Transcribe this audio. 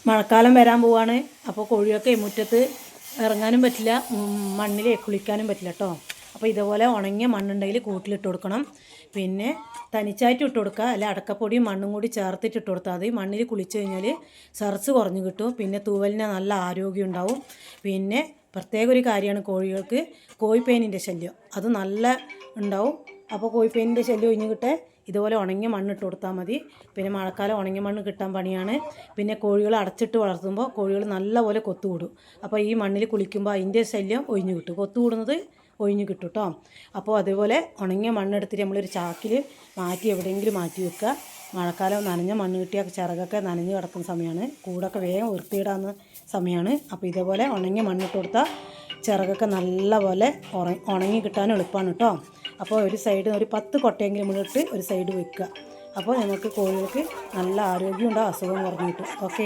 മഴക്കാലം വരാൻ പോവാണ്. അപ്പോൾ കോഴിയൊക്കെ മുറ്റത്ത് ഇറങ്ങാനും പറ്റില്ല, മണ്ണിൽ കുളിക്കാനും പറ്റില്ല കേട്ടോ. അപ്പോൾ ഇതുപോലെ ഉണങ്ങിയ മണ്ണുണ്ടെങ്കിൽ കൂട്ടിലിട്ട് കൊടുക്കണം. പിന്നെ തനിച്ചായിട്ട് ഇട്ട് കൊടുക്കുക, അല്ല അടക്കപ്പൊടിയും മണ്ണും കൂടി ചേർത്തിട്ട് ഇട്ട് കൊടുത്താൽ മതി. മണ്ണിൽ കുളിച്ച് കഴിഞ്ഞാൽ സർസ് കുറഞ്ഞു കിട്ടും. പിന്നെ തൂവലിന് നല്ല ആരോഗ്യം ഉണ്ടാവും. പിന്നെ പ്രത്യേക ഒരു കാര്യമാണ് കോഴികൾക്ക് കോഴിപ്പേനിൻ്റെ ശല്യം, അത് നല്ല ഉണ്ടാവും. അപ്പോൾ കോഴിപ്പേനിൻ്റെ ശല്യം ഒഴിഞ്ഞ് കിട്ടേ ഇതുപോലെ ഉണങ്ങിയ മണ്ണിട്ട് കൊടുത്താൽ മതി. പിന്നെ മഴക്കാലം ഉണങ്ങിയ മണ്ണ് കിട്ടാൻ പണിയാണ്. പിന്നെ കോഴികൾ അടച്ചിട്ട് വളർത്തുമ്പോൾ കോഴികൾ നല്ലപോലെ കൊത്തുകൂടും. അപ്പോൾ ഈ മണ്ണിൽ കുളിക്കുമ്പോൾ അതിൻ്റെ ശല്യം ഒഴിഞ്ഞു കിട്ടും, കൊത്തുകൂടുന്നത് ഒഴിഞ്ഞു കിട്ടും കേട്ടോ. അപ്പോൾ അതേപോലെ ഉണങ്ങിയ മണ്ണെടുത്തിട്ട് നമ്മളൊരു ചാക്കിൽ മാറ്റി എവിടെയെങ്കിലും മാറ്റി വെക്കുക. മഴക്കാലം നനഞ്ഞ മണ്ണ് കിട്ടിയ ചിറകൊക്കെ നനഞ്ഞ് കിടക്കുന്ന സമയമാണ്, കൂടൊക്കെ വേഗം വൃത്തിയിടാവുന്ന സമയമാണ്. അപ്പോൾ ഇതേപോലെ ഉണങ്ങിയ മണ്ണിട്ട് കൊടുത്താൽ ചിറകൊക്കെ നല്ലപോലെ ഉണങ്ങി കിട്ടാൻ എളുപ്പമാണ് കേട്ടോ. അപ്പോൾ ഒരു സൈഡ് ഒരു 10 കൊട്ടയെങ്കിലും ഇട്ട് ഒരു സൈഡ് വെക്കുക. അപ്പോൾ നമുക്ക് കോഴികൾക്ക് നല്ല ആരോഗ്യം ഉണ്ടാവും, അസുഖം കുറഞ്ഞു കിട്ടും. ഓക്കെ.